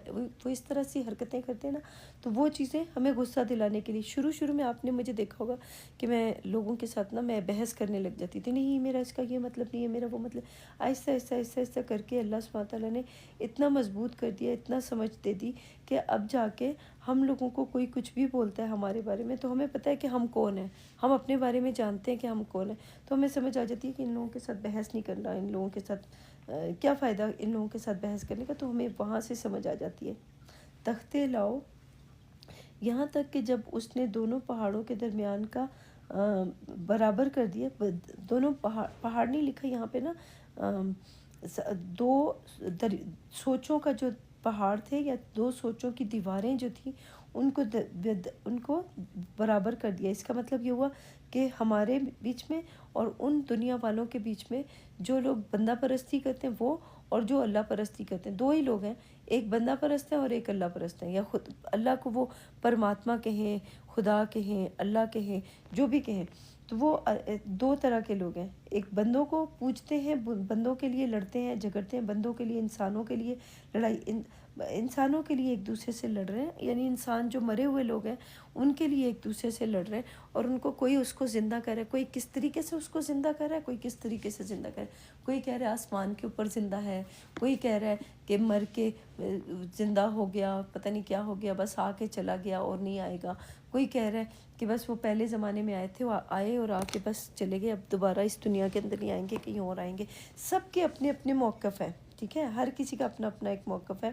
وہ اس طرح سی حرکتیں کرتے ہیں نا، تو وہ چیزیں ہمیں غصہ دلانے کے لیے، شروع میں آپ نے مجھے دیکھا ہوگا کہ میں لوگوں کے ساتھ نا میں بحث کرنے لگ جاتی تھی، نہیں میرا اس کا یہ مطلب نہیں ہے، میرا وہ مطلب، آہستہ آہستہ آہستہ آہستہ کر کے اللہ سبحانہ تعالیٰ نے اتنا مضبوط کر دیا، اتنا سمجھ دے دی کہ اب جا کے ہم لوگوں کو کوئی کچھ بھی بولتا ہے ہمارے بارے میں تو ہمیں پتہ ہے کہ ہم کون ہیں، ہم اپنے بارے میں جانتے ہیں کہ ہم کون ہیں، تو ہمیں سمجھ آ جاتی ہے کہ ان لوگوں کے ساتھ بحث نہیں کرنا، ان لوگوں کے ساتھ کیا فائدہ ان لوگوں کے ساتھ بحث کرنے کا، تو ہمیں وہاں سے سمجھ آ جاتی ہے۔ تختے لاؤ، یہاں تک کہ جب اس نے دونوں پہاڑوں کے درمیان کا برابر کر دیا، دونوں پہاڑ نہیں لکھا یہاں پہ نا، دو سوچوں کا جو پہاڑ تھے یا دو سوچوں کی دیواریں جو تھیں ان کو برابر کر دیا۔ اس کا مطلب یہ ہوا کہ ہمارے بیچ میں اور ان دنیا والوں کے بیچ میں جو لوگ بندہ پرستی کرتے ہیں وہ، اور جو اللہ پرستی کرتے ہیں، دو ہی لوگ ہیں، ایک بندہ پرست ہے اور ایک اللہ پرست ہے، یا خود اللہ کو وہ پرماتما کہیں، خدا کہیں، اللہ کہیں، جو بھی کہیں، تو وہ دو طرح کے لوگ ہیں، ایک بندوں کو پوجتے ہیں، بندوں کے لیے لڑتے ہیں جھگڑتے ہیں، بندوں کے لیے، انسانوں کے لیے لڑائی، انسانوں کے لیے ایک دوسرے سے لڑ رہے ہیں، یعنی انسان جو مرے ہوئے لوگ ہیں ان کے لیے ایک دوسرے سے لڑ رہے ہیں، اور ان کو کوئی اس کو زندہ کر رہا ہے، کوئی کس طریقے سے اس کو زندہ کر رہا ہے، کوئی کس طریقے سے زندہ کر رہا ہے، کوئی کہہ رہا ہے آسمان کے اوپر زندہ ہے، کوئی کہہ رہا ہے کہ مر کے زندہ ہو گیا، پتہ نہیں کیا ہو گیا، بس آ کے چلا گیا اور نہیں آئے گا، کوئی کہہ رہا ہے کہ بس وہ پہلے زمانے میں آئے تھے، وہ آئے اور آ کے بس چلے گئے، اب دوبارہ اس دنیا کے اندر نہیں آئیں گے، کہیں اور آئیں گے۔ سب کے اپنے اپنے موقف ہیں، ٹھیک ہے، ہر کسی کا اپنا اپنا ایک موقف ہے۔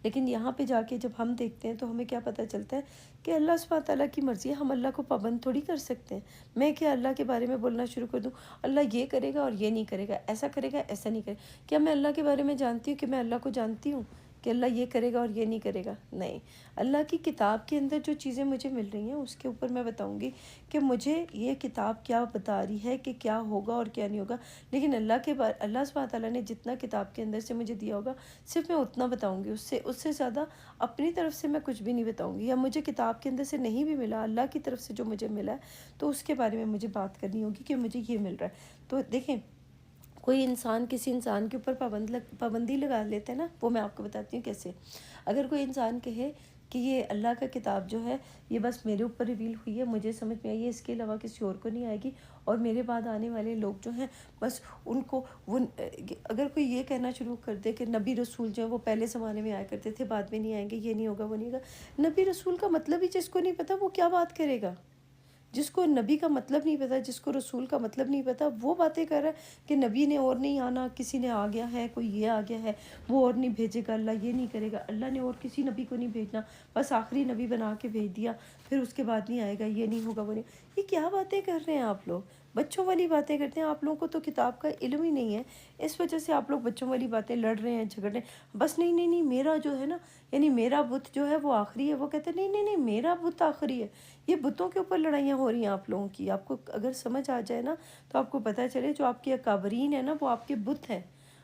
لیکن یہاں پہ جا کے جب ہم دیکھتے ہیں تو ہمیں کیا پتہ چلتا ہے کہ اللہ سبحانہ تعالیٰ کی مرضی ہے، ہم اللہ کو پابند تھوڑی کر سکتے ہیں۔ میں کیا اللہ کے بارے میں بولنا شروع کر دوں، اللہ یہ کرے گا اور یہ نہیں کرے گا، ایسا کرے گا ایسا نہیں کرے گا؟ کیا میں اللہ کے بارے میں جانتی ہوں کہ میں اللہ کو جانتی ہوں کہ اللہ یہ کرے گا اور یہ نہیں کرے گا؟ نہیں، اللہ کی کتاب کے اندر جو چیزیں مجھے مل رہی ہیں اس کے اوپر میں بتاؤں گی کہ مجھے یہ کتاب کیا بتا رہی ہے کہ کیا ہوگا اور کیا نہیں ہوگا، لیکن اللہ سبحانہ تعالیٰ نے جتنا کتاب کے اندر سے مجھے دیا ہوگا صرف میں اتنا بتاؤں گی، اس سے زیادہ اپنی طرف سے میں کچھ بھی نہیں بتاؤں گی، یا مجھے کتاب کے اندر سے نہیں بھی ملا، اللہ کی طرف سے جو مجھے ملا ہے تو اس کے بارے میں مجھے بات کرنی ہوگی کہ مجھے یہ مل رہا ہے۔ تو دیکھیں، کوئی انسان کسی انسان کے اوپر پابندی لگا لیتا ہے نا، وہ میں آپ کو بتاتی ہوں کیسے۔ اگر کوئی انسان کہے کہ یہ اللہ کا کتاب جو ہے یہ بس میرے اوپر ریویل ہوئی ہے، مجھے سمجھ میں آئی ہے، اس کے علاوہ کسی اور کو نہیں آئے گی، اور میرے بعد آنے والے لوگ جو ہیں بس ان کو وہ، اگر کوئی یہ کہنا شروع کر دے کہ نبی رسول جو ہیں وہ پہلے زمانے میں آیا کرتے تھے، بعد میں نہیں آئیں گے، یہ نہیں ہوگا وہ نہیں ہوگا، نبی رسول کا مطلب ہی جس کو نہیں پتہ وہ کیا بات کرے گا؟ جس کو نبی کا مطلب نہیں پتہ، جس کو رسول کا مطلب نہیں پتہ، وہ باتیں کر رہا ہے کہ نبی نے اور نہیں آنا، کسی نے آ گیا ہے، کوئی یہ آ گیا ہے، وہ اور نہیں بھیجے گا، اللہ یہ نہیں کرے گا، اللہ نے اور کسی نبی کو نہیں بھیجنا، بس آخری نبی بنا کے بھیج دیا، پھر اس کے بعد نہیں آئے گا، یہ نہیں ہوگا وہ نہیں۔ یہ کیا باتیں کر رہے ہیں آپ لوگ؟ بچوں والی باتیں کرتے ہیں، آپ لوگوں کو تو کتاب کا علم ہی نہیں ہے، اس وجہ سے آپ لوگ بچوں والی باتیں لڑ رہے ہیں، جھگڑ رہے ہیں، بس نہیں نہیں نہیں میرا جو ہے نا، یعنی میرا بت جو ہے وہ آخری ہے، وہ کہتے ہیں نہیں نہیں نہیں میرا بت آخری ہے۔ یہ بتوں کے اوپر لڑائیاں ہو رہی ہیں آپ لوگوں کی، آپ کو اگر سمجھ آ جائے نا تو آپ کو پتہ چلے جو آپ کے اکابرین ہیں نا وہ آپ کے بت ہیں،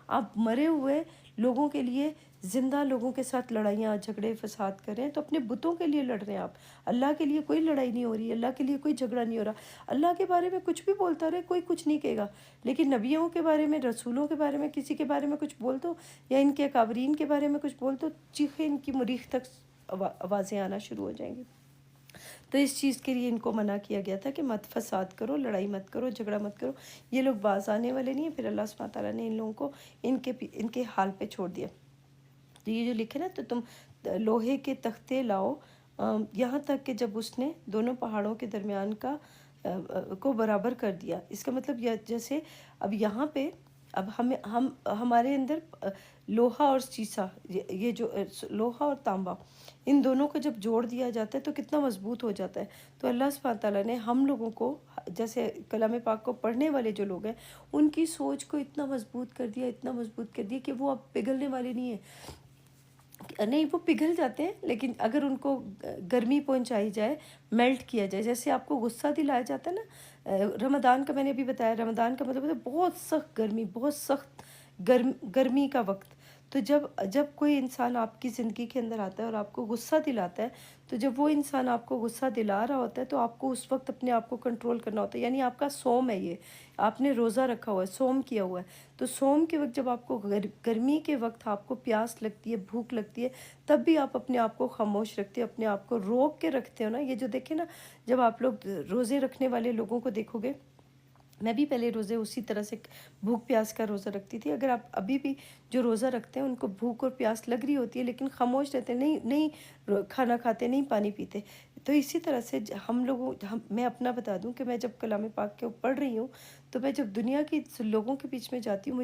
آپ مرے ہوئے لوگوں کے لیے، زندہ لوگوں کے ساتھ لڑائیاں جھگڑے فساد کر رہے ہیں، تو اپنے بتوں کے لیے لڑ رہے ہیں آپ۔ اللہ کے لیے کوئی لڑائی نہیں ہو رہی، اللہ کے لیے کوئی جھگڑا نہیں ہو رہا، اللہ کے بارے میں کچھ بھی بولتا رہے، کوئی کچھ نہیں کہے گا، لیکن نبیوں کے بارے میں، رسولوں کے بارے میں، کسی کے بارے میں کچھ بول دو، یا ان کے اکابرین کے بارے میں کچھ بول دو، چیخیں ان کی مریخ تک آوازیں آنا شروع ہو جائیں گی۔ تو اس چیز کے لیے ان کو منع کیا گیا تھا کہ مت فساد کرو، لڑائی مت کرو، جھگڑا مت کرو، یہ لوگ باز آنے والے نہیں ہیں۔ پھر اللہ سبحانہ تعالیٰ نے ان لوگوں کو ان کے حال پہ چھوڑ دیا۔ تو یہ جو لکھے نا، تو تم لوہے کے تختے لاؤ، یہاں تک کہ جب اس نے دونوں پہاڑوں کے درمیان کا کو برابر کر دیا۔ اس کا مطلب جیسے اب یہاں پہ اب ہمارے اندر لوہا اور سیسا، یہ جو لوہا اور تانبا، ان دونوں کو جب جوڑ دیا جاتا ہے تو کتنا مضبوط ہو جاتا ہے۔ تو اللہ سبحانہ تعالیٰ نے ہم لوگوں کو، جیسے کلام پاک کو پڑھنے والے جو لوگ ہیں، ان کی سوچ کو اتنا مضبوط کر دیا، اتنا مضبوط کر دیا کہ وہ اب پگھلنے والے نہیں ہیں۔ نہیں، وہ پگھل جاتے ہیں لیکن اگر ان کو گرمی پہنچائی جائے، میلٹ کیا جائے، جیسے آپ کو غصہ دلایا جاتا ہے نا، رمضان کا میں نے ابھی بتایا، رمضان کا مطلب ہے بہت سخت گرمی، بہت سخت گرمی کا وقت، تو جب کوئی انسان آپ کی زندگی کے اندر آتا ہے اور آپ کو غصہ دلاتا ہے، تو جب وہ انسان آپ کو غصہ دلا رہا ہوتا ہے تو آپ کو اس وقت اپنے آپ کو کنٹرول کرنا ہوتا ہے، یعنی آپ کا صوم ہے یہ، آپ نے روزہ رکھا ہوا ہے، صوم کیا ہوا ہے، تو صوم کے وقت جب آپ کو گرمی کے وقت آپ کو پیاس لگتی ہے، بھوک لگتی ہے، تب بھی آپ اپنے آپ کو خاموش رکھتے ہو، اپنے آپ کو روک کے رکھتے ہو نا۔ یہ جو دیکھیں نا، جب آپ لوگ روزے رکھنے والے لوگوں کو دیکھو گے، میں بھی پہلے روزے اسی طرح سے بھوک پیاس کا روزہ رکھتی تھی۔ اگر آپ ابھی بھی جو روزہ رکھتے ہیں ان کو بھوک اور پیاس لگ رہی ہوتی ہے لیکن خاموش رہتے ہیں، نہیں نہیں کھانا کھاتے، نہیں پانی پیتے، تو اسی طرح سے میں اپنا بتا دوں کہ میں جب کلام پاک کے پڑھ رہی ہوں، تو میں جب دنیا کی لوگوں کے بیچ میں جاتی ہوں،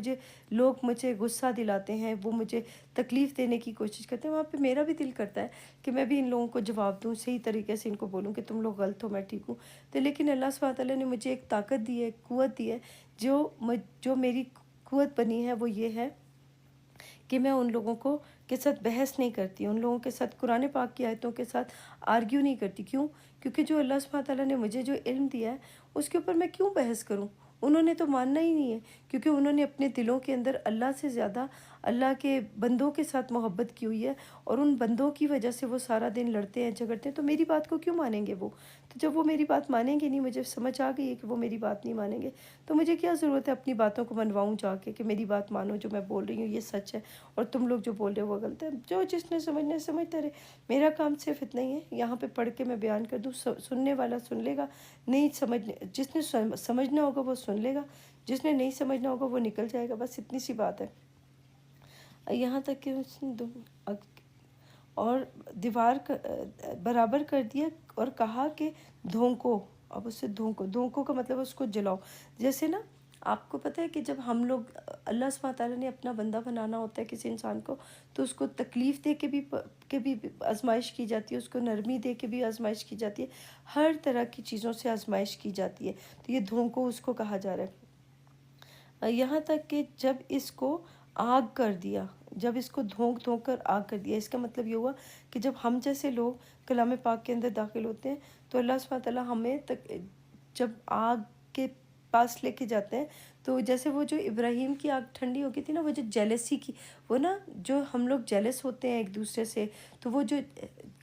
مجھے غصہ دلاتے ہیں، وہ مجھے تکلیف دینے کی کوشش کرتے ہیں، وہاں پہ میرا بھی دل کرتا ہے کہ میں بھی ان لوگوں کو جواب دوں، صحیح طریقے سے ان کو بولوں کہ تم لوگ غلط ہو، میں ٹھیک ہوں۔ تو لیکن اللہ سبحانہ تعالیٰ نے مجھے ایک طاقت دی ہے، ایک قوت دی ہے، جو میری قوت بنی ہے وہ یہ ہے کہ میں ان لوگوں کے ساتھ بحث نہیں کرتی، ان لوگوں کے ساتھ قرآن پاک کی آیتوں کے ساتھ آرگیو نہیں کرتی۔ کیوں؟ کیونکہ جو اللہ سبحانہ تعالیٰ نے مجھے جو علم دیا ہے اس کے اوپر میں کیوں بحث کروں؟ انہوں نے تو ماننا ہی نہیں ہے، کیونکہ انہوں نے اپنے دلوں کے اندر اللہ سے زیادہ اللہ کے بندوں کے ساتھ محبت کی ہوئی ہے، اور ان بندوں کی وجہ سے وہ سارا دن لڑتے ہیں، جھگڑتے ہیں، تو میری بات کو کیوں مانیں گے وہ؟ تو جب وہ میری بات مانیں گے نہیں، مجھے سمجھ آ گئی ہے کہ وہ میری بات نہیں مانیں گے، تو مجھے کیا ضرورت ہے اپنی باتوں کو منواؤں جا کے کہ میری بات مانو، جو میں بول رہی ہوں یہ سچ ہے اور تم لوگ جو بول رہے ہو وہ غلط ہے۔ جو جس نے سمجھنا ہے سمجھتا رہے، میرا کام صرف اتنا ہی ہے، یہاں پہ پڑھ کے میں بیان کر دوں، سننے والا سن لے گا، نہیں سمجھنے جس نے سمجھنا ہوگا وہ سن لے گا، جس نے نہیں سمجھنا ہوگا وہ نکل جائے گا، بس اتنی سی بات ہے۔ یہاں تک کہ اور دیوار برابر کر دیا اور کہا کہ دھونکو، اب اسے دھونکو کا مطلب اس کو جلاؤ۔ جیسے نا آپ کو پتہ ہے کہ جب ہم لوگ اللہ سبحانہ تعالیٰ نے اپنا بندہ بنانا ہوتا ہے کسی انسان کو، تو اس کو تکلیف دے کے بھی آزمائش کی جاتی ہے، اس کو نرمی دے کے بھی آزمائش کی جاتی ہے، ہر طرح کی چیزوں سے آزمائش کی جاتی ہے، تو یہ دھونکو اس کو کہا جا رہا ہے۔ یہاں تک کہ جب اس کو آگ کر دیا، جب اس کو دھونک کر آگ کر دیا، اس کا مطلب یہ ہوا کہ جب ہم جیسے لوگ کلام پاک کے اندر داخل ہوتے ہیں تو اللہ سبحانہ تعالیٰ ہمیں جب آگ کے پاس لے کے جاتے ہیں، تو جیسے وہ جو ابراہیم کی آگ ٹھنڈی ہو گئی تھی نا، وہ جو جیلسی کی، وہ نا جو ہم لوگ جیلس ہوتے ہیں ایک دوسرے سے، تو وہ جو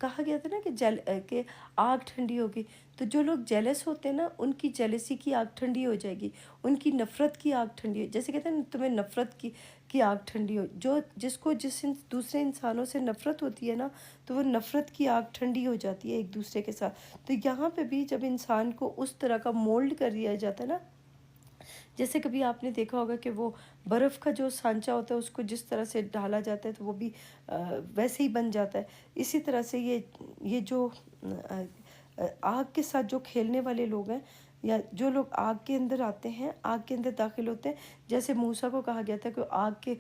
کہا گیا تھا نا کہ آگ ٹھنڈی ہوگی، تو جو لوگ جیلس ہوتے ہیں نا ان کی جیلسی کی آگ ٹھنڈی ہو جائے گی، ان کی نفرت کی آگ ٹھنڈی ہو، جیسے کہتے ہیں نا تمہیں نفرت کی آگ ٹھنڈی ہو، جس کو دوسرے انسانوں سے نفرت ہوتی ہے نا، تو وہ نفرت کی آگ ٹھنڈی ہو جاتی ہے ایک دوسرے کے ساتھ۔ تو یہاں پہ بھی جب انسان کو اس طرح کا مولڈ کر دیا جاتا ہے نا، جیسے کبھی آپ نے دیکھا ہوگا کہ وہ برف کا جو سانچہ ہوتا ہے اس کو جس طرح سے ڈالا جاتا ہے تو وہ بھی ویسے ہی بن جاتا ہے۔ اسی طرح سے یہ جو آگ کے ساتھ جو کھیلنے والے لوگ ہیں، یا جو لوگ آگ کے اندر آتے ہیں، آگ کے اندر داخل ہوتے ہیں، جیسے موسیٰ کو کہا گیا تھا کہ آگ کے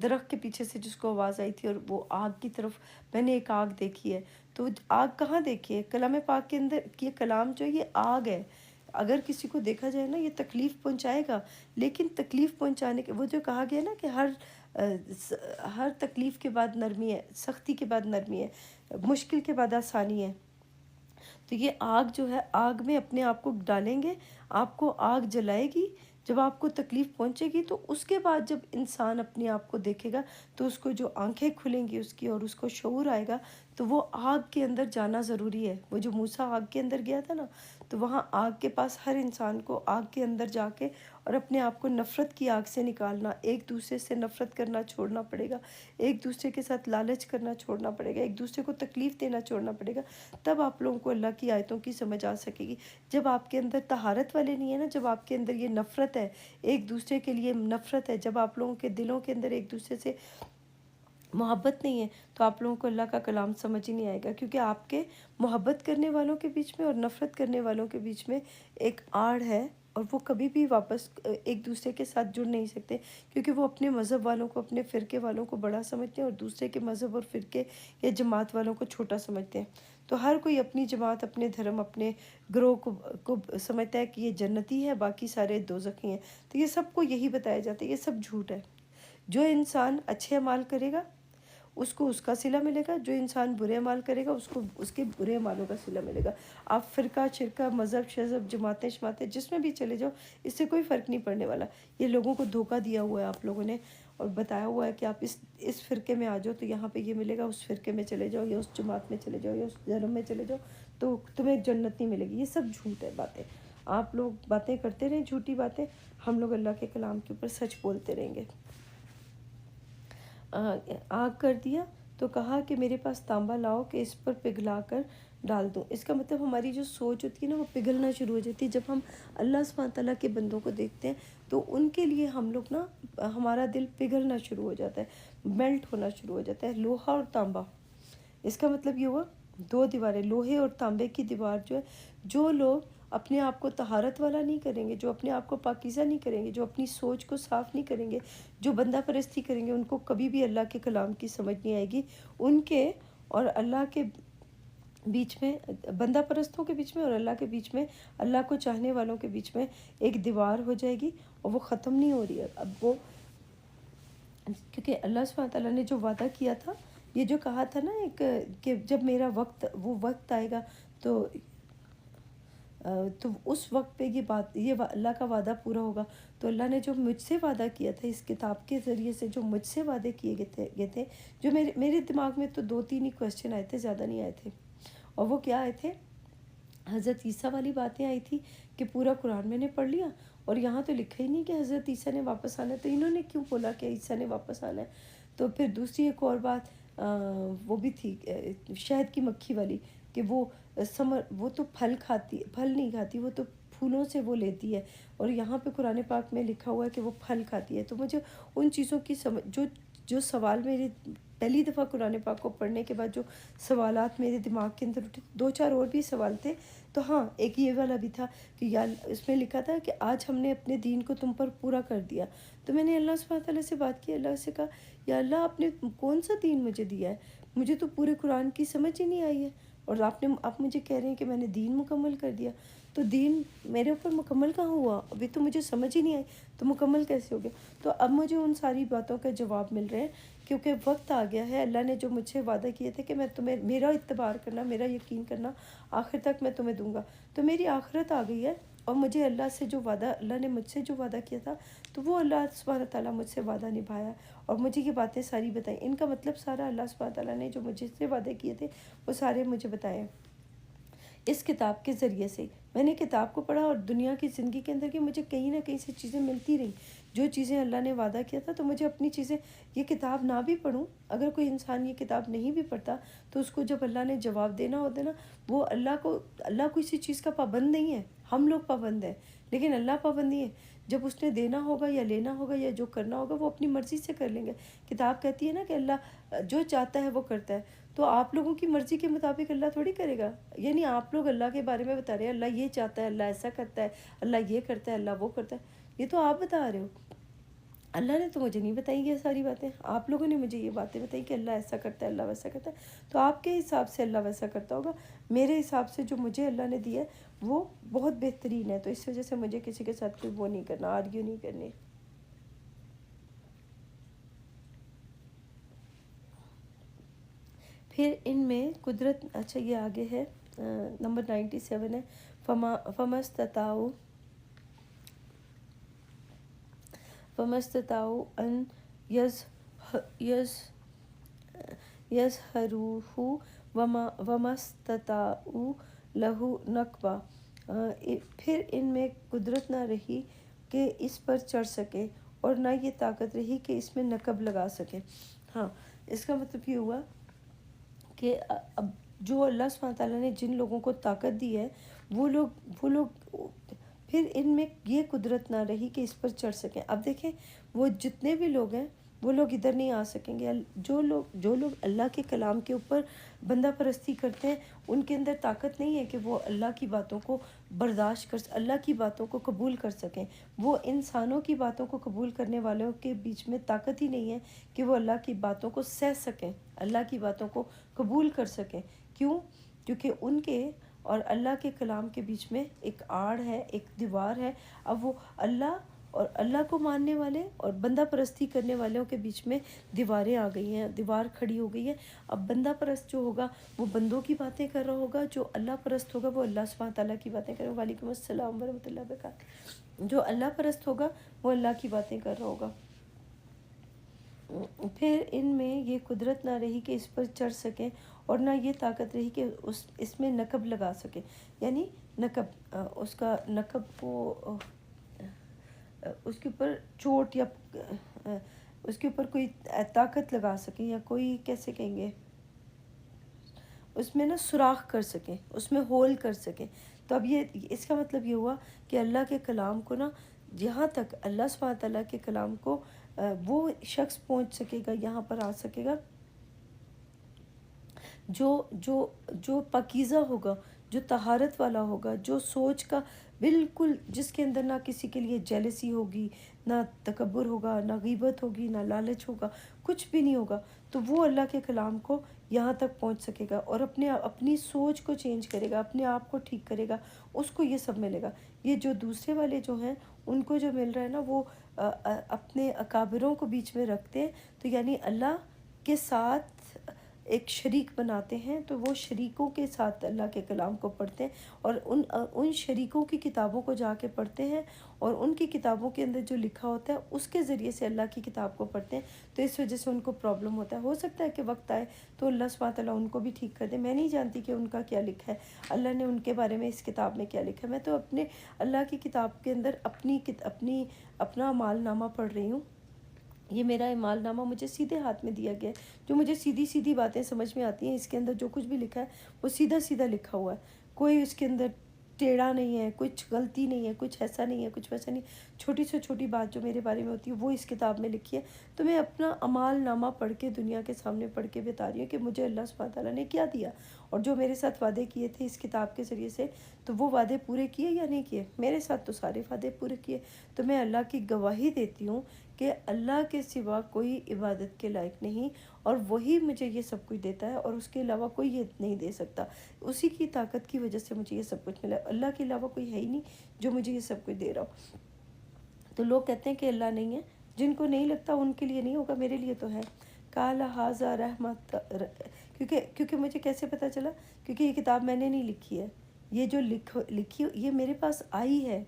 درخت کے پیچھے سے جس کو آواز آئی تھی اور وہ آگ کی طرف، میں نے ایک آگ دیکھی ہے، تو آگ کہاں دیکھی ہے؟ کلام پاک کے اندر، یہ کلام جو یہ آگ ہے، اگر کسی کو دیکھا جائے نا یہ تکلیف پہنچائے گا، لیکن تکلیف پہنچانے کے وہ جو کہا گیا نا کہ ہر تکلیف کے بعد نرمی ہے، سختی کے بعد نرمی ہے، مشکل کے بعد آسانی ہے، تو یہ آگ جو ہے، آگ میں اپنے آپ کو ڈالیں گے، آپ کو آگ جلائے گی، جب آپ کو تکلیف پہنچے گی تو اس کے بعد جب انسان اپنے آپ کو دیکھے گا تو اس کو جو آنکھیں کھلیں گی اس کی اور اس کو شعور آئے گا، تو وہ آگ کے اندر جانا ضروری ہے۔ وہ جو موسیٰ آگ کے اندر گیا تھا نا، تو وہاں آگ کے پاس ہر انسان کو آگ کے اندر جا کے اور اپنے آپ کو نفرت کی آگ سے نکالنا، ایک دوسرے سے نفرت کرنا چھوڑنا پڑے گا، ایک دوسرے کے ساتھ لالچ کرنا چھوڑنا پڑے گا، ایک دوسرے کو تکلیف دینا چھوڑنا پڑے گا، تب آپ لوگوں کو اللہ کی آیتوں کی سمجھ آ سکے گی۔ جب آپ کے اندر طہارت والے نہیں ہے نا، جب آپ کے اندر یہ نفرت ہے، ایک دوسرے کے لیے نفرت ہے، جب آپ لوگوں کے دلوں کے اندر ایک دوسرے سے محبت نہیں ہے، تو آپ لوگوں کو اللہ کا کلام سمجھ ہی نہیں آئے گا، کیونکہ آپ کے محبت کرنے والوں کے بیچ میں اور نفرت کرنے والوں کے بیچ میں ایک آڑ ہے، اور وہ کبھی بھی واپس ایک دوسرے کے ساتھ جڑ نہیں سکتے، کیونکہ وہ اپنے مذہب والوں کو، اپنے فرقے والوں کو بڑا سمجھتے ہیں اور دوسرے کے مذہب اور فرقے یا جماعت والوں کو چھوٹا سمجھتے ہیں۔ تو ہر کوئی اپنی جماعت، اپنے دھرم، اپنے گروہ کو سمجھتا ہے کہ یہ جنتی ہے، باقی سارے دوزخی ہیں، تو یہ سب کو یہی بتایا جاتا ہے، یہ سب جھوٹ ہے۔ جو انسان اچھے اعمال کرے گا اس کو اس کا صلہ ملے گا، جو انسان برے اعمال کرے گا اس کو اس کے برے اعمالوں کا صلہ ملے گا۔ آپ فرقہ شرکہ، مذہب شذب، جماعتیں جس میں بھی چلے جاؤ، اس سے کوئی فرق نہیں پڑنے والا۔ یہ لوگوں کو دھوکہ دیا ہوا ہے آپ لوگوں نے، اور بتایا ہوا ہے کہ آپ اس فرقے میں آ جاؤ تو یہاں پہ یہ ملے گا، اس فرقے میں چلے جاؤ یا اس جماعت میں چلے جاؤ یا اس دھرم میں چلے جاؤ تو تمہیں جنت نہیں ملے گی. یہ سب جھوٹ ہے باتیں. آپ لوگ باتیں کرتے رہیں جھوٹی باتیں، ہم لوگ اللہ کے کلام کے اوپر سچ بولتے رہیں گے. آگ کر دیا تو کہا کہ میرے پاس تانبا لاؤ کہ اس پر پگھلا کر ڈال دوں. اس کا مطلب ہماری جو سوچ ہوتی ہے نا وہ پگھلنا شروع ہو جاتی ہے. جب ہم اللہ سبحانہ تعالیٰ کے بندوں کو دیکھتے ہیں تو ان کے لیے ہم لوگ نا ہمارا دل پگھلنا شروع ہو جاتا ہے، میلٹ ہونا شروع ہو جاتا ہے. لوہا اور تانبا، اس کا مطلب یہ ہوا دو دیواریں، لوہے اور تانبے کی دیوار جو ہے. جو لوگ اپنے آپ کو طہارت والا نہیں کریں گے، جو اپنے آپ کو پاکیزہ نہیں کریں گے، جو اپنی سوچ کو صاف نہیں کریں گے، جو بندہ پرستی کریں گے، ان کو کبھی بھی اللہ کے کلام کی سمجھ نہیں آئے گی. ان کے اور اللہ کے بیچ میں، بندہ پرستوں کے بیچ میں اور اللہ کے بیچ میں، اللہ کو چاہنے والوں کے بیچ میں ایک دیوار ہو جائے گی اور وہ ختم نہیں ہو رہی ہے. اب وہ کیونکہ اللہ سبحانہ تعالیٰ نے جو وعدہ کیا تھا، یہ جو کہا تھا نا ایک کہ جب میرا وہ وقت آئے گا تو اس وقت پہ یہ اللہ کا وعدہ پورا ہوگا. تو اللہ نے جو مجھ سے وعدہ کیا تھا اس کتاب کے ذریعے سے، جو مجھ سے وعدے کیے گئے تھے، جو میرے دماغ میں تو 2-3 ہی کویسچن آئے تھے، زیادہ نہیں آئے تھے. اور وہ کیا آئے تھے؟ حضرت عیسیٰ والی باتیں آئی تھی کہ پورا قرآن میں نے پڑھ لیا اور یہاں تو لکھا ہی نہیں کہ حضرت عیسیٰ نے واپس آنا ہے، تو انہوں نے کیوں بولا کہ عیسیٰ نے واپس آنا ہے؟ تو پھر دوسری ایک اور بات وہ بھی تھی شہد کی مکھی والی، کہ وہ تو پھل نہیں کھاتی، وہ تو پھولوں سے وہ لیتی ہے. اور یہاں پہ قرآن پاک میں لکھا ہوا ہے کہ وہ پھل کھاتی ہے. تو مجھے ان چیزوں کی جو سوال میرے پہلی دفعہ قرآن پاک کو پڑھنے کے بعد جو سوالات میرے دماغ کے اندر اٹھے، 2-4 اور بھی سوال تھے. تو ہاں، ایک یہ والا بھی تھا کہ یا اس میں لکھا تھا کہ آج ہم نے اپنے دین کو تم پر پورا کر دیا. تو میں نے اللہ سبحانہ تعالیٰ سے بات کی، اللہ سے کہا یا اللہ آپ نے کون سا دین مجھے دیا ہے؟ مجھے تو پورے قرآن کی سمجھ ہی نہیں آئی ہے، اور آپ مجھے کہہ رہے ہیں کہ میں نے دین مکمل کر دیا. تو دین میرے اوپر مکمل کہاں ہوا؟ ابھی تو مجھے سمجھ ہی نہیں آئی، تو مکمل کیسے ہو گیا؟ تو اب مجھے ان ساری باتوں کا جواب مل رہے ہیں، کیونکہ وقت آ گیا ہے. اللہ نے جو مجھ سے وعدہ کیے تھے کہ میں تمہیں، میرا اتبار کرنا، میرا یقین کرنا، آخر تک میں تمہیں دوں گا. تو میری آخرت آ گئی ہے، اور مجھے اللہ سے جو وعدہ، اللہ نے مجھ سے جو وعدہ کیا تھا، تو وہ اللہ سبحانہ تعالیٰ مجھ سے وعدہ نبھایا اور مجھے یہ باتیں ساری بتائیں. ان کا مطلب سارا اللہ سبحانہ تعالیٰ نے جو مجھے سے وعدے کیے تھے وہ سارے مجھے بتائے ہیں اس کتاب کے ذریعے سے. میں نے کتاب کو پڑھا اور دنیا کی زندگی کے اندر کہ مجھے کہیں نہ کہیں سے چیزیں ملتی رہیں، جو چیزیں اللہ نے وعدہ کیا تھا. تو مجھے اپنی چیزیں، یہ کتاب نہ بھی پڑھوں، اگر کوئی انسان یہ کتاب نہیں بھی پڑھتا تو اس کو جب اللہ نے جواب دینا ہوتا ہے نا، وہ اللہ کسی چیز کا پابند نہیں ہے. ہم لوگ پابند ہیں لیکن اللہ پابند نہیں ہے. جب اس نے دینا ہوگا یا لینا ہوگا یا جو کرنا ہوگا وہ اپنی مرضی سے کر لیں گے. کتاب کہتی ہے نا کہ اللہ جو چاہتا ہے وہ کرتا ہے. تو آپ لوگوں کی مرضی کے مطابق اللہ تھوڑی کرے گا. یعنی آپ لوگ اللہ کے بارے میں بتا رہے ہیں اللہ یہ چاہتا ہے، اللہ ایسا کرتا ہے، اللہ یہ کرتا ہے، اللہ وہ کرتا ہے. یہ تو آپ بتا رہے ہو، اللہ نے تو مجھے نہیں بتائی یہ ساری باتیں. آپ لوگوں نے مجھے یہ باتیں بتائی کہ اللہ ایسا کرتا ہے، اللہ ویسا کرتا ہے. تو آپ کے حساب سے اللہ ویسا کرتا ہوگا، میرے حساب سے جو مجھے اللہ نے دیا ہے وہ بہت بہترین ہے. تو اس وجہ سے مجھے کسی کے ساتھ کوئی وہ نہیں کرنا، آرگیو نہیں کرنی. پھر ان میں قدرت، اچھا یہ آگے ہے نمبر 97 ہے. فمستطاعوا ان یظہروہ وما استطاعوا لہ نقبا. پھر ان میں قدرت نہ رہی کہ اس پر چڑھ سکے اور نہ یہ طاقت رہی کہ اس میں نقب لگا سکے. ہاں، اس کا مطلب یہ ہوا کہ اب جو اللہ سبحانہ تعالیٰ نے جن لوگوں کو طاقت دی ہے وہ لوگ پھر ان میں یہ قدرت نہ رہی کہ اس پر چڑھ سکیں. اب دیکھیں وہ جتنے بھی لوگ ہیں وہ لوگ ادھر نہیں آ سکیں گے. جو لوگ اللہ کے کلام کے اوپر بندہ پرستی کرتے ہیں ان کے اندر طاقت نہیں ہے کہ وہ اللہ کی باتوں کو برداشت اللہ کی باتوں کو قبول کر سکیں. وہ انسانوں کی باتوں کو قبول کرنے والوں کے بیچ میں طاقت ہی نہیں ہے کہ وہ اللہ کی باتوں کو سہ سکیں، اللہ کی باتوں کو قبول کر سکیں. کیوں؟ کیونکہ ان کے اور اللہ کے کلام کے بیچ میں ایک آڑ ہے، ایک دیوار ہے. اب وہ اللہ کو ماننے والے اور بندہ پرستی کرنے والوں کے بیچ میں دیواریں آ گئی ہیں، دیوار کھڑی ہو گئی ہے. اب بندہ پرست جو ہوگا وہ بندوں کی باتیں کر رہا ہوگا، جو اللہ پرست ہوگا وہ اللہ سبحانہ تعالیٰ کی باتیں کرے گا. وعلیکم السلام ورحمۃ اللہ وبرکاتہ. جو اللہ پرست ہوگا وہ اللہ کی باتیں کر رہا ہوگا. پھر ان میں یہ قدرت نہ رہی کہ اس پر چڑھ سکیں، اور نہ یہ طاقت رہی کہ اس میں نقب لگا سکیں، یعنی نقب اس کا نقب کو اس کے اوپر چوٹ یا اس کے اوپر کوئی طاقت لگا سکیں، یا کوئی کیسے کہیں گے اس میں نا سوراخ کر سکیں، اس میں ہول کر سکیں۔ تو اب یہ اس کا مطلب یہ ہوا کہ اللہ کے کلام کو نا جہاں تک اللہ سبحانہ تعالیٰ کے کلام کو وہ شخص پہنچ سکے گا، یہاں پر آ سکے گا جو پاکیزہ ہوگا، جو طہارت والا ہوگا، جو سوچ کا بالکل، جس کے اندر نہ کسی کے لیے جیلسی ہوگی، نہ تکبر ہوگا، نہ غیبت ہوگی، نہ لالچ ہوگا، کچھ بھی نہیں ہوگا، تو وہ اللہ کے کلام کو یہاں تک پہنچ سکے گا اور اپنی سوچ کو چینج کرے گا، اپنے آپ کو ٹھیک کرے گا، اس کو یہ سب ملے گا۔ یہ جو دوسرے والے جو ہیں ان کو جو مل رہا ہے نا، وہ اپنے اکابروں کو بیچ میں رکھتے ہیں، تو یعنی اللہ کے ساتھ ایک شریک بناتے ہیں، تو وہ شریکوں کے ساتھ اللہ کے کلام کو پڑھتے ہیں، اور ان شریکوں کی کتابوں کو جا کے پڑھتے ہیں، اور ان کی کتابوں کے اندر جو لکھا ہوتا ہے اس کے ذریعے سے اللہ کی کتاب کو پڑھتے ہیں، تو اس وجہ سے ان کو پرابلم ہوتا ہے۔ ہو سکتا ہے کہ وقت آئے تو اللہ سبحانہ تعالیٰ ان کو بھی ٹھیک کر دے۔ میں نہیں جانتی کہ ان کا کیا لکھا ہے، اللہ نے ان کے بارے میں اس کتاب میں کیا لکھا ہے۔ میں تو اپنے اللہ کی کتاب کے اندر اپنا اعمال نامہ پڑھ رہی ہوں۔ یہ میرا اعمال نامہ مجھے سیدھے ہاتھ میں دیا گیا ہے، جو مجھے سیدھی سیدھی باتیں سمجھ میں آتی ہیں۔ اس کے اندر جو کچھ بھی لکھا ہے وہ سیدھا سیدھا لکھا ہوا ہے، کوئی اس کے اندر ٹیڑھا نہیں ہے، کچھ غلطی نہیں ہے، کچھ ایسا نہیں ہے، کچھ ویسا نہیں۔ چھوٹی سے چھوٹی بات جو میرے بارے میں ہوتی ہے وہ اس کتاب میں لکھی ہے۔ تو میں اپنا اعمال نامہ پڑھ کے دنیا کے سامنے پڑھ کے بتا رہی ہوں کہ مجھے اللہ سبحانہ تعالیٰ نے کیا دیا، اور جو میرے ساتھ وعدے کیے تھے اس کتاب کے ذریعے سے، تو وہ وعدے پورے کیے یا نہیں کیے۔ میرے ساتھ تو سارے وعدے پورے کیے۔ تو میں اللہ کی گواہی دیتی ہوں کہ اللہ کے سوا کوئی عبادت کے لائق نہیں، اور وہی مجھے یہ سب کچھ دیتا ہے، اور اس کے علاوہ کوئی یہ نہیں دے سکتا۔ اسی کی طاقت کی وجہ سے مجھے یہ سب کچھ ملا، اللہ کے علاوہ کوئی ہے ہی نہیں جو مجھے یہ سب کچھ دے رہا ہو۔ تو لوگ کہتے ہیں کہ اللہ نہیں ہے، جن کو نہیں لگتا ان کے لیے نہیں ہوگا، میرے لیے تو ہے۔ کالا حاضہ رحمت، کیونکہ مجھے کیسے پتہ چلا؟ کیونکہ یہ کتاب میں نے نہیں لکھی ہے، یہ جو لکھی یہ میرے پاس آئی ہے،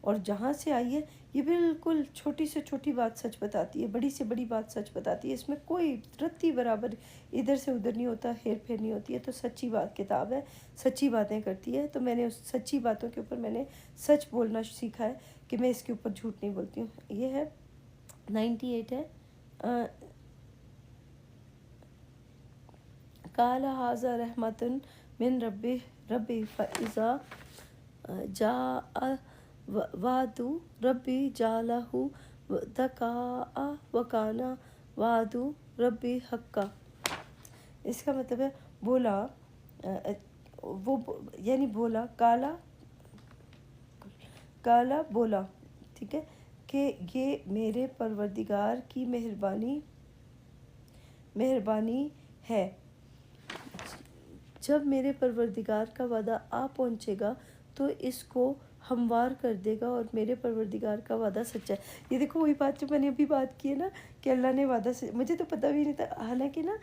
اور جہاں سے آئی ہے یہ بالکل چھوٹی سے چھوٹی بات سچ بتاتی ہے، بڑی سے بڑی بات سچ بتاتی ہے، اس میں کوئی رتی برابر ادھر سے ادھر نہیں ہوتا، ہیر پھیر نہیں ہوتی ہے۔ تو سچی بات کتاب ہے، سچی باتیں کرتی ہے، تو میں نے اس سچی باتوں کے اوپر میں نے سچ بولنا سیکھا ہے کہ میں اس کے اوپر جھوٹ نہیں بولتی ہوں۔ یہ ہے 98 ہے۔ قال ھذا رحمۃ من ربی فاذا جاء وعد ربی جعلہ دکاء وکان وعد ربی حقا۔ اس کا مطلب ہے بولا، وہ یعنی بولا، کالا بولا، ٹھیک ہے، کہ یہ میرے پروردگار کی مہربانی ہے، جب میرے پروردگار کا وعدہ آ پہنچے گا تو اس کو ہموار کر دے گا، اور میرے پروردگار کا وعدہ سچا ہے۔ یہ دیکھو وہی بات جو میں نے ابھی بات کی ہے نا، کہ اللہ نے وعدہ سے، مجھے تو پتہ بھی نہیں تھا، حالانکہ نا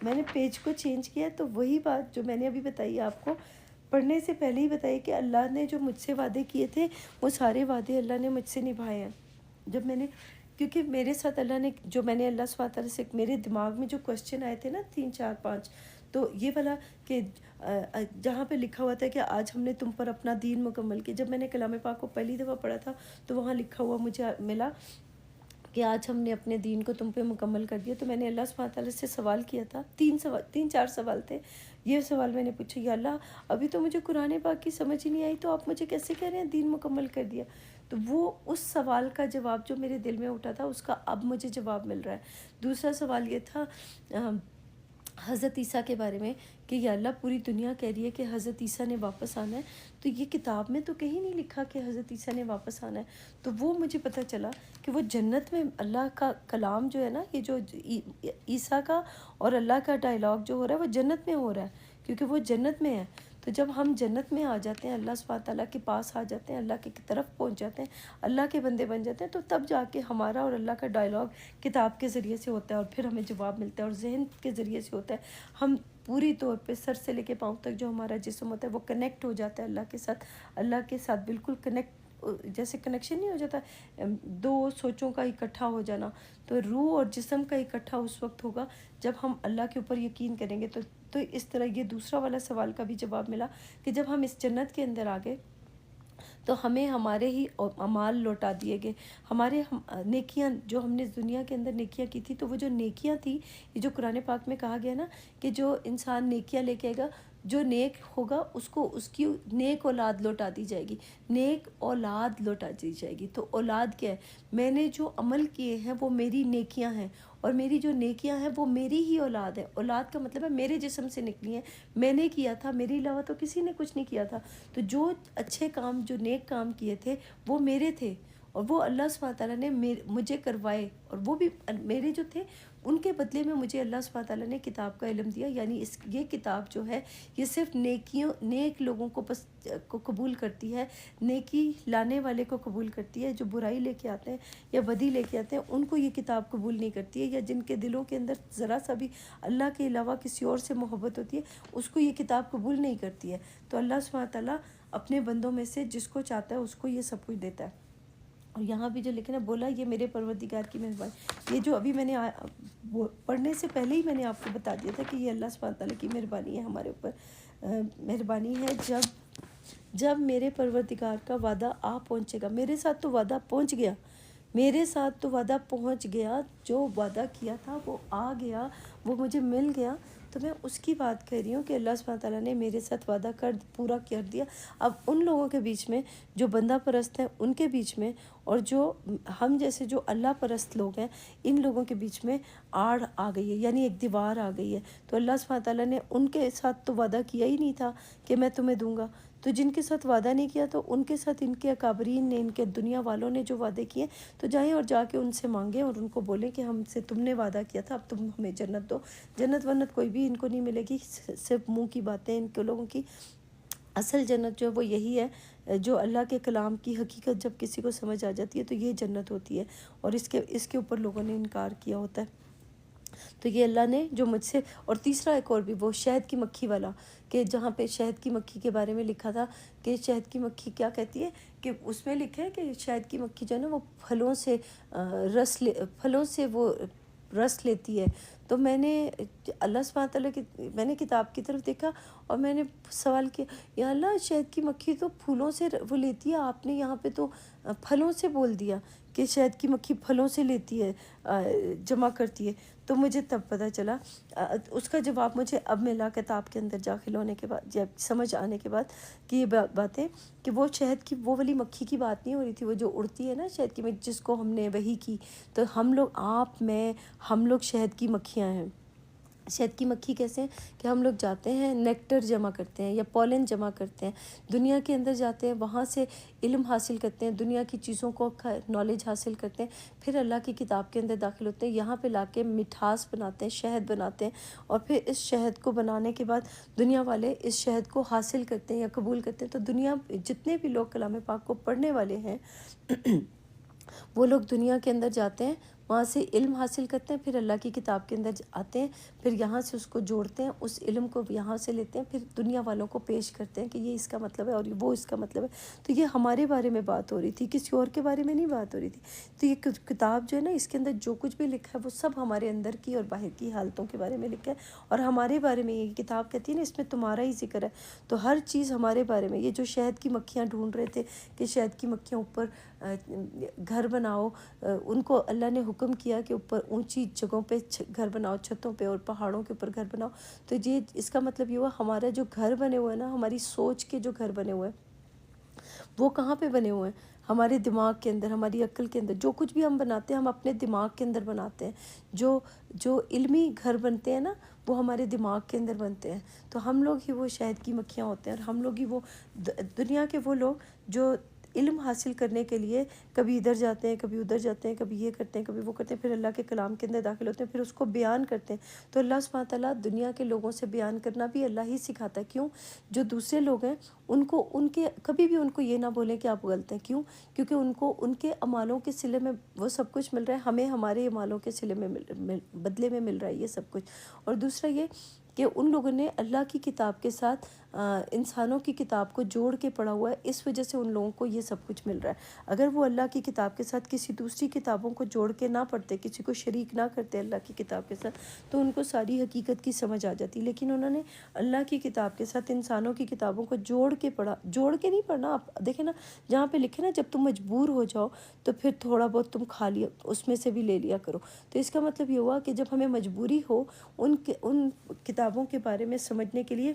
میں نے پیج کو چینج کیا، تو وہی بات جو میں نے ابھی بتائی آپ کو پڑھنے سے پہلے ہی بتائی کہ اللہ نے جو مجھ سے وعدے کیے تھے وہ سارے وعدے اللہ نے مجھ سے نبھائے ہیں۔ جب میں نے، کیونکہ میرے ساتھ اللہ نے جو میں نے اللہ سبحانہ تعالیٰ سے، میرے دماغ میں جو کوسچن آئے تھے نا 3 4 5، تو یہ والا کہ جہاں پہ لکھا ہوا تھا کہ آج ہم نے تم پر اپنا دین مکمل کیا، جب میں نے کلام پاک کو پہلی دفعہ پڑھا تھا تو وہاں لکھا ہوا مجھے ملا کہ آج ہم نے اپنے دین کو تم پہ مکمل کر دیا۔ تو میں نے اللہ سبحانہ تعالیٰ سے سوال کیا تھا، 3 4 سوال تھے۔ یہ سوال میں نے پوچھا، یا اللہ ابھی تو مجھے قرآن پاک کی سمجھ ہی نہیں آئی، تو آپ مجھے کیسے کہہ رہے ہیں دین مکمل کر دیا؟ تو وہ اس سوال کا جواب جو میرے دل میں اٹھا تھا اس کا اب مجھے جواب مل رہا ہے۔ دوسرا سوال یہ تھا حضرت عیسیٰ کے بارے میں، کہ یا اللہ پوری دنیا کہہ رہی ہے کہ حضرت عیسیٰ نے واپس آنا ہے، تو یہ کتاب میں تو کہیں نہیں لکھا کہ حضرت عیسیٰ نے واپس آنا ہے۔ تو وہ مجھے پتہ چلا کہ وہ جنت میں اللہ کا کلام جو ہے نا، یہ جو عیسیٰ کا اور اللہ کا ڈائلاگ جو ہو رہا ہے وہ جنت میں ہو رہا ہے، کیونکہ وہ جنت میں ہے۔ تو جب ہم جنت میں آ جاتے ہیں، اللہ سبحانہ تعالیٰ کے پاس آ جاتے ہیں، اللہ کی طرف پہنچ جاتے ہیں، اللہ کے بندے بن جاتے ہیں، تو تب جا کے ہمارا اور اللہ کا ڈائلاگ کتاب کے ذریعے سے ہوتا ہے، اور پھر ہمیں جواب ملتا ہے، اور ذہن کے ذریعے سے ہوتا ہے۔ ہم پوری طور پہ سر سے لے کے پاؤں تک جو ہمارا جسم ہوتا ہے وہ کنیکٹ ہو جاتا ہے اللہ کے ساتھ بالکل کنیکٹ جیسے کنیکشن نہیں ہو جاتا دو سوچوں کا اکٹھا ہو جانا، تو روح اور جسم کا اکٹھا اس وقت ہوگا جب ہم اللہ کے اوپر یقین کریں گے۔ تو اس طرح یہ دوسرا والا سوال کا بھی جواب ملا کہ جب ہم اس جنت کے اندر آ گئے تو ہمیں ہمارے ہی اعمال لوٹا دیے گئے، ہمارے نیکیاں جو ہم نے دنیا کے اندر نیکیاں کی تھی، تو وہ جو نیکیاں تھیں، یہ جو قرآن پاک میں کہا گیا نا کہ جو انسان نیکیاں لے کے آئے گا، جو نیک ہوگا اس کو اس کی نیک اولاد لوٹا دی جائے گی، نیک اولاد لوٹا دی جائے گی۔ تو اولاد کیا ہے؟ میں نے جو عمل کیے ہیں وہ میری نیکیاں ہیں، اور میری جو نیکیاں ہیں وہ میری ہی اولاد ہے۔ اولاد کا مطلب ہے میرے جسم سے نکلی ہیں، میں نے کیا تھا، میرے علاوہ تو کسی نے کچھ نہیں کیا تھا۔ تو جو اچھے کام، جو نیک کام کیے تھے وہ میرے تھے، اور وہ اللہ سبحانہ تعالیٰ نے مجھے کروائے، اور وہ بھی میرے جو تھے ان کے بدلے میں مجھے اللہ سبحانہ تعالیٰ نے کتاب کا علم دیا۔ یعنی یہ کتاب جو ہے یہ صرف نیک لوگوں کو قبول کرتی ہے، نیکی لانے والے کو قبول کرتی ہے۔ جو برائی لے کے آتے ہیں یا بدی لے کے آتے ہیں ان کو یہ کتاب قبول نہیں کرتی ہے، یا جن کے دلوں کے اندر ذرا سا بھی اللہ کے علاوہ کسی اور سے محبت ہوتی ہے اس کو یہ کتاب قبول نہیں کرتی ہے۔ تو اللہ سبحانہ تعالیٰ اپنے بندوں میں سے جس کو چاہتا ہے اس کو یہ سب کچھ دیتا ہے۔ اور یہاں بھی جو لکھا ہے بولا یہ میرے پروردگار کی مہربانی، یہ جو ابھی میں نے پڑھنے سے پہلے ہی میں نے آپ کو بتا دیا تھا کہ یہ اللہ سبحانہ تعالیٰ کی مہربانی ہے ہمارے اوپر۔ مہربانی ہے جب میرے پروردگار کا وعدہ آ پہنچے گا۔ میرے ساتھ تو وعدہ پہنچ گیا، میرے ساتھ تو وعدہ پہنچ گیا، جو وعدہ کیا تھا وہ آ گیا، وہ مجھے مل گیا۔ تو میں اس کی بات کر رہی ہوں کہ اللہ سبحانہ تعالیٰ نے میرے ساتھ وعدہ پورا کر دیا۔ اب ان لوگوں کے بیچ میں جو بندہ پرست ہیں ان کے بیچ میں، اور جو ہم جیسے جو اللہ پرست لوگ ہیں ان لوگوں کے بیچ میں آڑ آ گئی ہے، یعنی ایک دیوار آ گئی ہے۔ تو اللہ سبحانہ تعالیٰ نے ان کے ساتھ تو وعدہ کیا ہی نہیں تھا کہ میں تمہیں دوں گا، تو جن کے ساتھ وعدہ نہیں کیا تو ان کے ساتھ ان کے اکابرین نے، ان کے دنیا والوں نے جو وعدے کیے تو جائیں اور جا کے ان سے مانگیں اور ان کو بولیں کہ ہم سے تم نے وعدہ کیا تھا، اب تم ہمیں جنت دو۔ جنت ونت کوئی بھی ان کو نہیں ملے گی، صرف منہ کی باتیں ان کے لوگوں کی۔ اصل جنت جو ہے وہ یہی ہے جو اللہ کے کلام کی حقیقت جب کسی کو سمجھ آ جاتی ہے تو یہ جنت ہوتی ہے، اور اس کے اوپر لوگوں نے انکار کیا ہوتا ہے۔ تو یہ اللہ نے جو مجھ سے، اور تیسرا ایک اور بھی وہ شہد کی مکھی والا، کہ جہاں پہ شہد کی مکھی کے بارے میں لکھا تھا کہ شہد کی مکھی کیا کہتی ہے، کہ اس میں لکھا ہے کہ شہد کی مکھی جو ہے نا وہ پھلوں سے وہ رس لیتی ہے۔ تو میں نے اللہ سبحانہ تعالیٰ کی میں نے کتاب کی طرف دیکھا اور میں نے سوال کیا، یا اللہ شہد کی مکھی تو پھولوں سے وہ لیتی ہے، آپ نے یہاں پہ تو پھلوں سے بول دیا کہ شہد کی مکھی پھلوں سے لیتی ہے، جمع کرتی ہے۔ تو مجھے تب پتہ چلا، اس کا جواب مجھے اب ملا کتاب کے اندر داخل ہونے کے بعد، جب سمجھ آنے کے بعد کہ یہ باتیں، کہ وہ شہد کی وہ والی مکھی کی بات نہیں ہو رہی تھی، وہ جو اڑتی ہے نا شہد کی مکھی، جس کو ہم نے وحی کی، تو ہم لوگ ہم لوگ شہد کی مکھیاں ہیں۔ شہد کی مکھی کیسے ہیں کہ ہم لوگ جاتے ہیں نیکٹر جمع کرتے ہیں یا پولن جمع کرتے ہیں، دنیا کے اندر جاتے ہیں، وہاں سے علم حاصل کرتے ہیں، دنیا کی چیزوں کو نالج حاصل کرتے ہیں، پھر اللہ کی کتاب کے اندر داخل ہوتے ہیں، یہاں پہ لا کے مٹھاس بناتے ہیں، شہد بناتے ہیں، اور پھر اس شہد کو بنانے کے بعد دنیا والے اس شہد کو حاصل کرتے ہیں یا قبول کرتے ہیں۔ تو دنیا جتنے بھی لوگ کلام پاک کو پڑھنے والے ہیں وہ لوگ دنیا کے اندر جاتے ہیں، وہاں سے علم حاصل کرتے ہیں، پھر اللہ کی کتاب کے اندر آتے ہیں، پھر یہاں سے اس کو جوڑتے ہیں، اس علم کو یہاں سے لیتے ہیں، پھر دنیا والوں کو پیش کرتے ہیں کہ یہ اس کا مطلب ہے اور وہ اس کا مطلب ہے۔ تو یہ ہمارے بارے میں بات ہو رہی تھی، کسی اور کے بارے میں نہیں بات ہو رہی تھی۔ تو یہ کتاب جو ہے نا اس کے اندر جو کچھ بھی لکھا ہے وہ سب ہمارے اندر کی اور باہر کی حالتوں کے بارے میں لکھا ہے، اور ہمارے بارے میں یہ کتاب کہتی ہے نا اس میں تمہارا ہی ذکر ہے۔ تو ہر چیز ہمارے بارے میں، یہ جو شہد کی مکھیاں ڈھونڈ رہے تھے کہ شہد کی مکھیاں اوپر گھر بناؤ، ان کو اللہ نے حکم کیا کہ اوپر اونچی جگہوں پہ گھر بناؤ، چھتوں پہ اور پہاڑوں کے اوپر گھر بناؤ۔ تو یہ اس کا مطلب یہ ہوا ہمارا جو گھر بنے ہوئے ہیں نا، ہماری سوچ کے جو گھر بنے ہوئے ہیں وہ کہاں پہ بنے ہوئے ہیں؟ ہمارے دماغ کے اندر، ہماری عقل کے اندر۔ جو کچھ بھی ہم بناتے ہیں ہم اپنے دماغ کے اندر بناتے ہیں، جو علمی گھر بنتے ہیں نا وہ ہمارے دماغ کے اندر بنتے ہیں۔ تو ہم لوگ ہی وہ شہد کی مکھیاں ہوتے ہیں، اور ہم لوگ ہی وہ دنیا کے وہ لوگ جو علم حاصل کرنے کے لیے کبھی ادھر جاتے ہیں، کبھی ادھر جاتے ہیں، کبھی یہ کرتے ہیں، کبھی وہ کرتے ہیں، پھر اللہ کے کلام کے اندر داخل ہوتے ہیں، پھر اس کو بیان کرتے ہیں۔ تو اللہ سبحانہ تعالیٰ دنیا کے لوگوں سے بیان کرنا بھی اللہ ہی سکھاتا ہے۔ کیوں؟ جو دوسرے لوگ ہیں کبھی بھی ان کو یہ نہ بولیں کہ آپ غلط ہیں۔ کیوں؟ کیونکہ ان کو ان کے اعمالوں کے صلے میں وہ سب کچھ مل رہا ہے، ہمیں ہمارے اعمالوں کے صلے میں بدلے میں مل رہا ہے یہ سب کچھ۔ اور دوسرا یہ کہ ان لوگوں نے اللہ کی کتاب کے ساتھ انسانوں کی کتاب کو جوڑ کے پڑھا ہوا ہے، اس وجہ سے ان لوگوں کو یہ سب کچھ مل رہا ہے۔ اگر وہ اللہ کی کتاب کے ساتھ کسی دوسری کتابوں کو جوڑ کے نہ پڑھتے، کسی کو شریک نہ کرتے اللہ کی کتاب کے ساتھ، تو ان کو ساری حقیقت کی سمجھ آ جاتی۔ لیکن انہوں نے اللہ کی کتاب کے ساتھ انسانوں کی کتابوں کو جوڑ کے پڑھا، جوڑ کے نہیں پڑھنا۔ آپ دیکھیں نا، جہاں پہ لکھے نا جب تم مجبور ہو جاؤ تو پھر تھوڑا بہت تم کھا لیا، اس میں سے بھی لے لیا کرو۔ تو اس کا مطلب یہ ہوا کہ جب ہمیں مجبوری ہو ان کتابوں کے بارے میں سمجھنے کے لیے،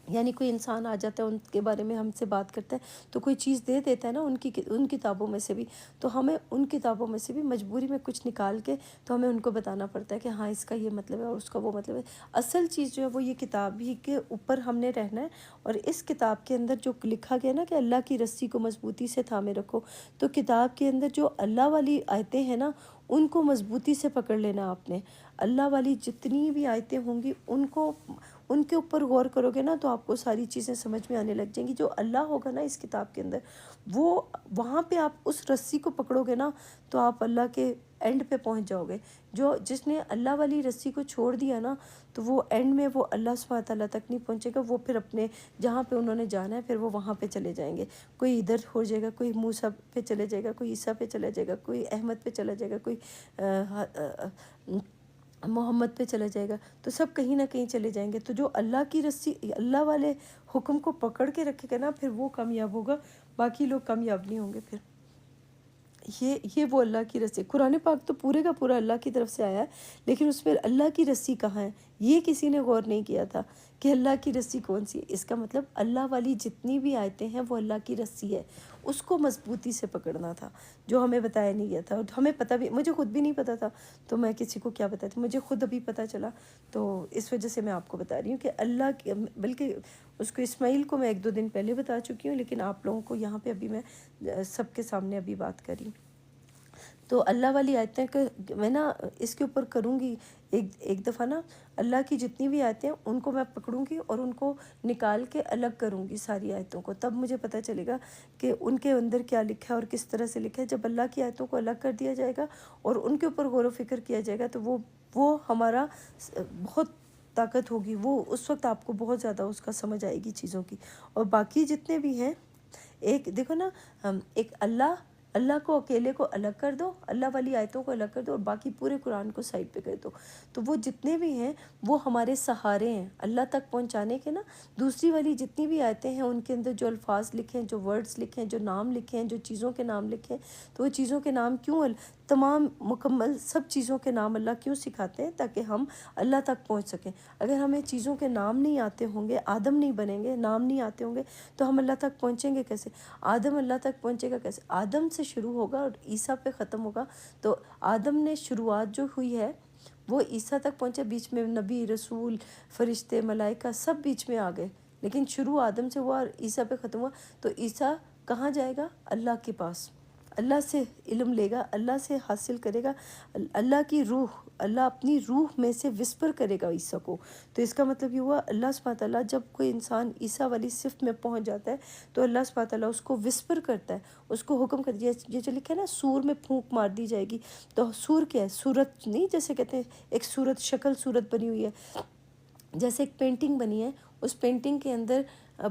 یعنی کوئی انسان آ جاتا ہے ان کے بارے میں ہم سے بات کرتا ہے تو کوئی چیز دے دیتا ہے نا ان کتابوں میں سے بھی، تو ہمیں ان کتابوں میں سے بھی مجبوری میں کچھ نکال کے تو ہمیں ان کو بتانا پڑتا ہے کہ ہاں اس کا یہ مطلب ہے اور اس کا وہ مطلب ہے۔ اصل چیز جو ہے وہ یہ کتاب ہی کے اوپر ہم نے رہنا ہے، اور اس کتاب کے اندر جو لکھا گیا نا کہ اللہ کی رسی کو مضبوطی سے تھامے رکھو، تو کتاب کے اندر جو اللہ والی آیتیں ہیں نا ان کو مضبوطی سے پکڑ لینا آپ نے۔ اللہ والی جتنی بھی آیتیں ہوں گی ان کے اوپر غور کرو گے نا تو آپ کو ساری چیزیں سمجھ میں آنے لگ جائیں گی۔ جو اللہ ہوگا نا اس کتاب کے اندر، وہ وہاں پہ آپ اس رسی کو پکڑو گے نا تو آپ اللہ کے اینڈ پہ پہنچ جاؤ گے۔ جس نے اللہ والی رسی کو چھوڑ دیا نا تو وہ اینڈ میں وہ اللہ سبحانہ تعالیٰ تک نہیں پہنچے گا، وہ پھر اپنے جہاں پہ انہوں نے جانا ہے پھر وہ وہاں پہ چلے جائیں گے۔ کوئی ادھر ہو جائے گا، کوئی موسیٰ پہ چلے جائے گا، کوئی عیسیٰ پہ چلا جائے گا، کوئی احمد پہ چلا جائے گا، کوئی محمد پہ چلا جائے گا، تو سب کہیں نہ کہیں چلے جائیں گے۔ تو جو اللہ کی رسی، اللہ والے حکم کو پکڑ کے رکھے گا نا پھر وہ کامیاب ہوگا، باقی لوگ کامیاب نہیں ہوں گے۔ پھر یہ وہ اللہ کی رسی، قرآن پاک تو پورے کا پورا اللہ کی طرف سے آیا ہے، لیکن اس میں اللہ کی رسی کہاں ہے یہ کسی نے غور نہیں کیا تھا کہ اللہ کی رسی کون سی ہے۔ اس کا مطلب اللہ والی جتنی بھی آیتیں ہیں وہ اللہ کی رسی ہے، اس کو مضبوطی سے پکڑنا تھا، جو ہمیں بتایا نہیں گیا تھا۔ اور ہمیں پتہ بھی، مجھے خود بھی نہیں پتہ تھا تو میں کسی کو کیا بتاتی، مجھے خود ابھی پتہ چلا، تو اس وجہ سے میں آپ کو بتا رہی ہوں کہ اللہ کی، بلکہ اس کو اسماعیل کو میں 1-2 دن پہلے بتا چکی ہوں، لیکن آپ لوگوں کو یہاں پہ ابھی میں سب کے سامنے ابھی بات کر رہی ہوں۔ تو اللہ والی آیتیں میں نا اس کے اوپر کروں گی ایک دفعہ نا، اللہ کی جتنی بھی آیتیں ان کو میں پکڑوں گی اور ان کو نکال کے الگ کروں گی ساری آیتوں کو، تب مجھے پتہ چلے گا کہ ان کے اندر کیا لکھا ہے اور کس طرح سے لکھا ہے۔ جب اللہ کی آیتوں کو الگ کر دیا جائے گا اور ان کے اوپر غور و فکر کیا جائے گا تو وہ ہمارا بہت طاقت ہوگی، وہ اس وقت آپ کو بہت زیادہ اس کا سمجھ آئے گی چیزوں کی۔ اور باقی جتنے بھی ہیں، ایک دیکھو نا، ایک اللہ کو اکیلے کو الگ کر دو، اللہ والی آیتوں کو الگ کر دو اور باقی پورے قرآن کو سائڈ پہ کر دو، تو وہ جتنے بھی ہیں وہ ہمارے سہارے ہیں اللہ تک پہنچانے کے نا۔ دوسری والی جتنی بھی آیتیں ہیں ان کے اندر جو الفاظ لکھے ہیں، جو ورڈز لکھے ہیں، جو نام لکھے ہیں، جو چیزوں کے نام لکھے ہیں، تو وہ چیزوں کے نام کیوں، تمام مکمل سب چیزوں کے نام اللہ کیوں سکھاتے ہیں؟ تاکہ ہم اللہ تک پہنچ سکیں۔ اگر ہمیں چیزوں کے نام نہیں آتے ہوں گے، آدم نہیں بنیں گے، نام نہیں آتے ہوں گے، تو ہم اللہ تک پہنچیں گے کیسے؟ آدم اللہ تک پہنچے گا کیسے؟ آدم سے شروع ہوگا اور عیسیٰ پہ ختم ہوگا، تو آدم نے شروعات جو ہوئی ہے وہ عیسیٰ تک پہنچے، بیچ میں نبی، رسول، فرشتے، ملائکہ سب بیچ میں آ گئے، لیکن شروع آدم سے ہوا اور عیسیٰ پہ ختم ہوا۔ تو عیسیٰ کہاں جائے گا؟ اللہ کے پاس، اللہ سے علم لے گا، اللہ سے حاصل کرے گا، اللہ کی روح، اللہ اپنی روح میں سے وسپر کرے گا عیسیٰ کو۔ تو اس کا مطلب یہ ہوا اللہ سبحانہ تعالیٰ جب کوئی انسان عیسیٰ والی صفت میں پہنچ جاتا ہے تو اللہ سبحانہ تعالیٰ اس کو وسپر کرتا ہے، اس کو حکم کر دیا۔ یہ جو لکھا ہے نا سور میں پھونک مار دی جائے گی، تو سور کیا ہے؟ صورت نہیں، جیسے کہتے ہیں ایک صورت، شکل صورت بنی ہوئی ہے، جیسے ایک پینٹنگ بنی ہے، اس پینٹنگ کے اندر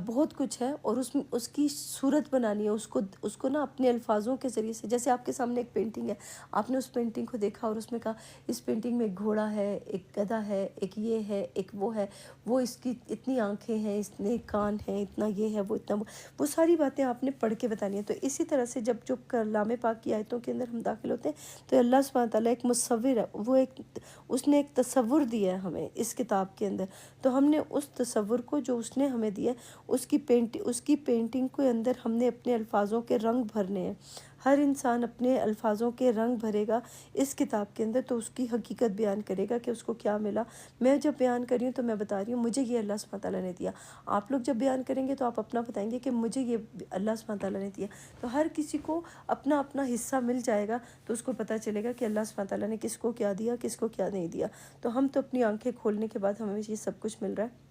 بہت کچھ ہے اور اس کی صورت بنانی ہے، اس کو نا اپنے الفاظوں کے ذریعے سے، جیسے آپ کے سامنے ایک پینٹنگ ہے، آپ نے اس پینٹنگ کو دیکھا اور اس میں کہا اس پینٹنگ میں ایک گھوڑا ہے، ایک گدھا ہے، ایک یہ ہے، ایک وہ ہے، وہ اس کی اتنی آنکھیں ہیں، اتنے کان ہیں، اتنا یہ ہے، وہ اتنا وہ ساری باتیں آپ نے پڑھ کے بتانی ہیں۔ تو اسی طرح سے جب کلام پاک کی آیتوں کے اندر ہم داخل ہوتے ہیں تو اللہ سبحانہ تعالیٰ ایک مصور ہے، اس نے ایک تصور دیا ہے ہمیں اس کتاب کے اندر، تو ہم نے اس تصور کو جو اس نے ہمیں دیا اس کی پینٹنگ کے اندر ہم نے اپنے الفاظوں کے رنگ بھرنے ہیں۔ ہر انسان اپنے الفاظوں کے رنگ بھرے گا اس کتاب کے اندر تو اس کی حقیقت بیان کرے گا کہ اس کو کیا ملا۔ میں جب بیان کر رہی ہوں تو میں بتا رہی ہوں مجھے یہ اللہ سبحانہ تعالیٰ نے دیا، آپ لوگ جب بیان کریں گے تو آپ اپنا بتائیں گے کہ مجھے یہ اللہ سبحانہ تعالیٰ نے دیا۔ تو ہر کسی کو اپنا اپنا حصہ مل جائے گا تو اس کو پتہ چلے گا کہ اللہ سبحانہ تعالیٰ نے کس کو کیا دیا، کس کو کیا نہیں دیا۔ تو ہم تو اپنی آنکھیں کھولنے کے بعد ہمیں یہ سب کچھ مل رہا ہے۔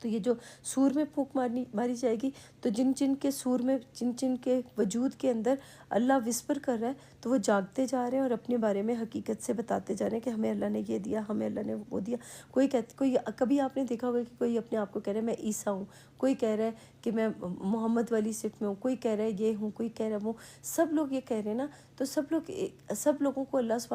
تو یہ جو سور میں پھونک ماری جائے گی، تو جن جن کے سور میں، جن کے وجود کے اندر اللہ وسپر کر رہا ہے، تو وہ جاگتے جا رہے ہیں اور اپنے بارے میں حقیقت سے بتاتے جا رہے ہیں کہ ہمیں اللہ نے یہ دیا، ہمیں اللہ نے وہ دیا۔ کوئی کبھی آپ نے دیکھا ہوگا کہ کوئی اپنے آپ کو کہہ رہا ہے میں عیسیٰ ہوں، کوئی کہہ رہا ہے کہ میں محمد والی صف میں ہوں، کوئی کہہ رہا ہے یہ ہوں، کوئی کہہ رہا ہے وہ۔ سب لوگ یہ کہہ رہے ہیں نا، تو سب لوگوں کو اللہ